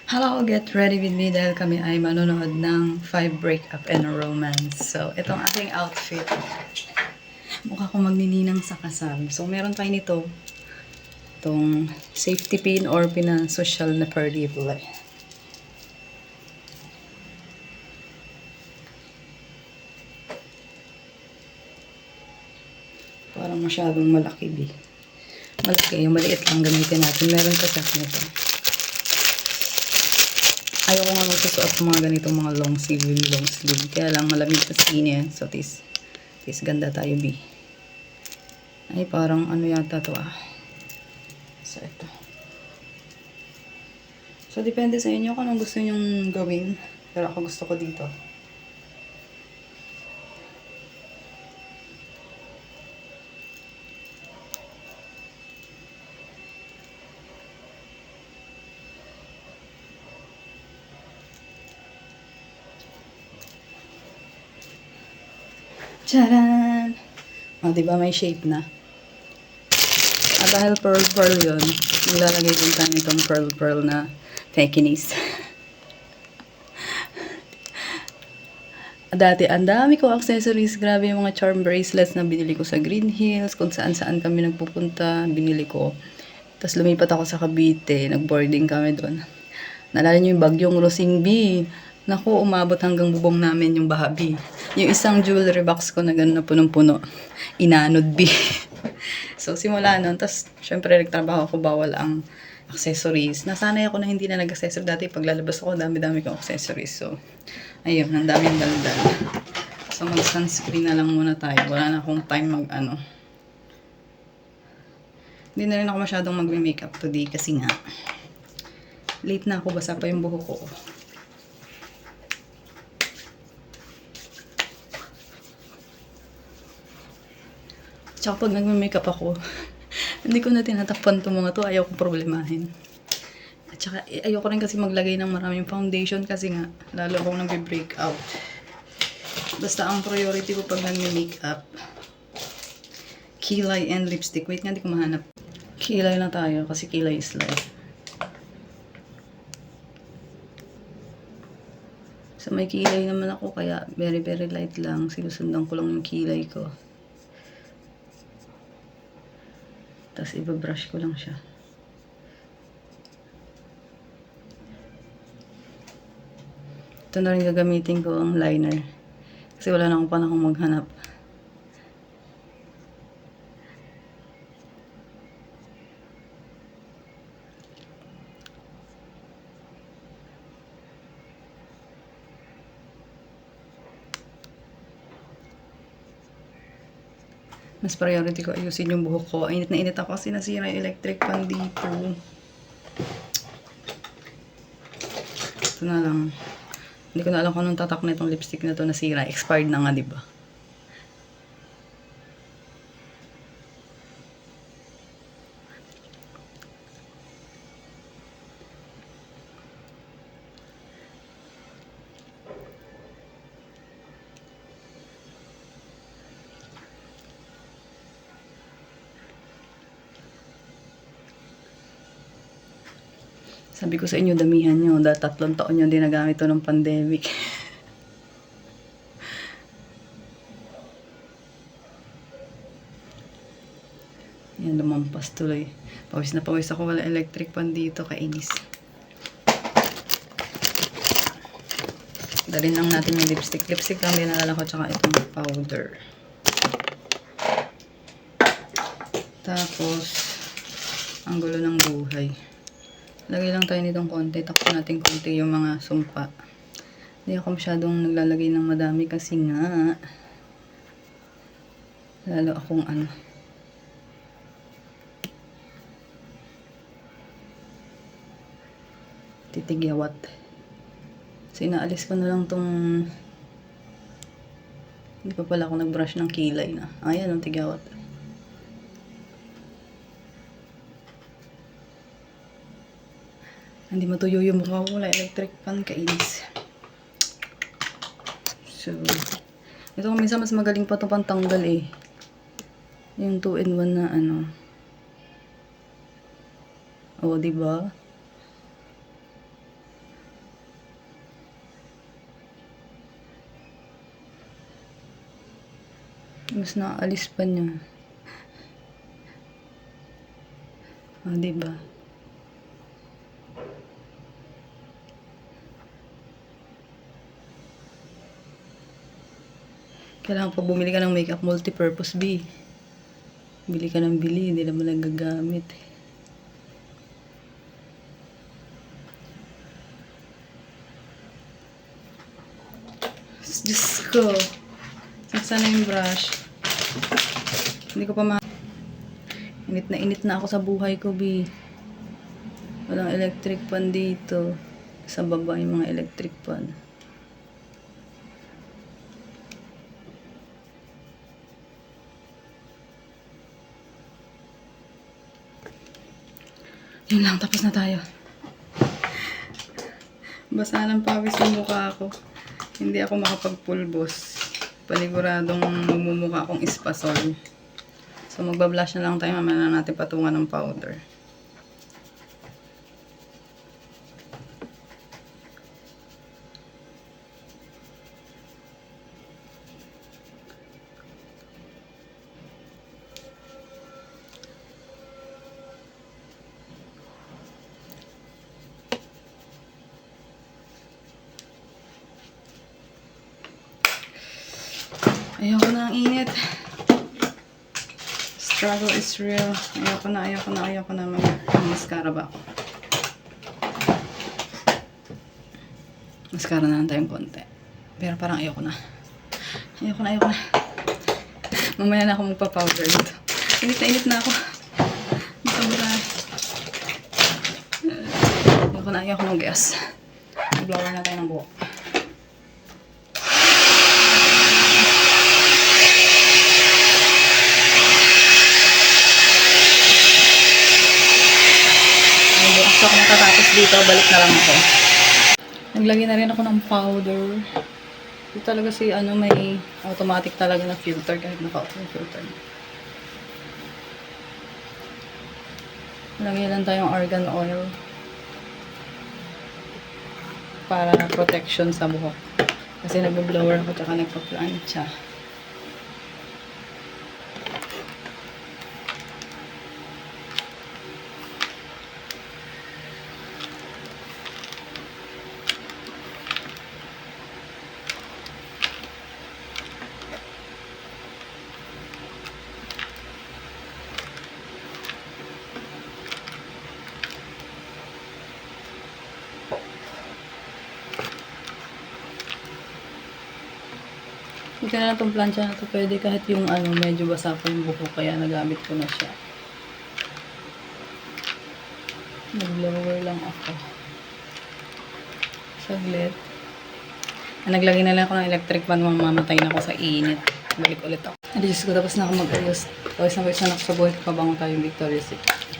Hello, get ready with me dahil kami ay manonood ng 5 Breakup and a Romance. So, itong aking outfit. Mukha ko magnininang sa kasal. So, meron tayo nito. Itong safety pin or pina-social na perdibule. Parang masyadong malaki, bi. Malaki. Yung maliit lang gamitin natin. Meron pa sa nito. Ayoko nga magsusuot ng mga ganitong mga long sleeve. Kaya lang malamig sa skin yan. So, tis ganda tayo, bi. Ay, parang ano yata to ah. So, ito. So, depende sa inyo kung anong gusto nyong gawin. Pero ako gusto ko dito. Charan! O, diba may shape na? At dahil pearl yun, nilalagay din tayo nitong pearl na Pekinese. Dati, ang dami ko accessories. Grabe yung mga charm bracelets na binili ko sa Green Hills. Kung saan-saan kami nagpupunta, binili ko. Tapos lumipat ako sa Cavite. Nag-boarding kami doon. Naalala nyo yung bagyong Rosing B. Naku, umabot hanggang bubong namin yung bahabi. Yung isang jewelry box ko na gano'n na punong-puno. Inanod B. So, simula nun. Tapos, syempre, nagtrabaho ako, bawal ang accessories. Nasanay ako na hindi na nag-accessories. Dati, paglalabas ako, dami-dami kong accessories. So, ayun, ang daming daldal. So, mag-sunscreen na lang muna tayo. Wala na akong time mag-ano. Hindi na rin ako masyadong mag-makeup today kasi nga, late na ako, basa pa yung buhok ko. Tsaka pag nagme-makeup ako, hindi ko na tinatakpan itong mga to. Ayaw kong problemahin. At tsaka ayoko rin kasi maglagay ng maraming foundation kasi nga, lalo akong nag-break out. Basta ang priority ko pag nagme-makeup, kilay and lipstick. Wait nga, hindi ko mahanap. Kilay na tayo kasi kilay is life. So may kilay naman ako kaya very light lang. Sinusundan ko lang yung kilay ko. Tapos ibabrush ko lang siya. Ito na rin gagamitin ko ang liner. Kasi wala na akong panahon maghanap. Mas priority ko ayusin yung buhok ko. Init na init ako kasi nasira yung electric fan dito. Ito na lang. Hindi ko na alam kung anong tatak na itong lipstick na ito nasira. Expired na nga, diba? Sabi ko sa inyo, damihan nyo. Dahil 3 taon yung dinagamit ito ng pandemic. Yan, lumampas tuloy. Pawis na pawis ako. Wala electric pan dito. Kainis. Dalhin lang natin yung lipstick. Lipstick lang dinalala ko. Tsaka itong powder. Tapos, ang gulo ng buhay. Lagay lang tayo nitong konti. Takpo natin konti yung mga sumpa. Hindi ako masyadong naglalagay ng madami kasi nga lalo akong titigyawat. So, inaalis ko na lang tong hindi pa pala ako nag-brush ng kilay na. Ayan ang tigyawat. Hindi matuyo yung mukha ko. Wala electric fan. Kainis. So, ito minsan mas magaling pa ito pantanggal eh. Yung 2-in-1 na O, diba? Mas nakaalis pa niya. Diba? Kailangan pa bumili ka ng makeup multipurpose, B. Bili ka ng bili, hindi naman nagagamit. Diyos ko. Saan na yung brush? Hindi ko pa init na ako sa buhay ko, B. Walang electric pan dito. Sa baba yung mga electric pan. Yun lang, tapos na tayo. Basa ng pawis yung mukha ko. Hindi ako makapagpulbos. Paniguradong magmumukha akong espasol. So magbablush na lang tayo. Mamaya na natin patungan ng powder. Ayoko na ang init. Struggle is real. Ayoko na. Mag-mascara ba ako? Mascara na lang tayong konti. Pero parang ayoko na. Mamaya na ako magpa-powder dito. Init na ako. Sobra. Ayoko na mag-gas. Blower na tayo ng buhok. So, kung matatapos dito, balik na lang ako. Naglagay na rin ako ng powder. Ito talaga may automatic talaga na filter kahit naka-off yung filter. Lagay lang tayong argan oil para protection sa buhok. Kasi nag-blower ako tsaka nagpa-plancha. Ito na lang itong plancha na ito. Pwede kahit yung medyo basa pa yung buhok. Kaya nagamit ko na siya. Nag-blower lang ako. Saglit. Naglagay na lang ako ng electric fan. Mamamatay na ako sa init. Balik ulit ako. Diyos ko, tapos na ako mag-ayos. Tapos na ako sa buhay. Pabango tayo yung Victoria's Secret.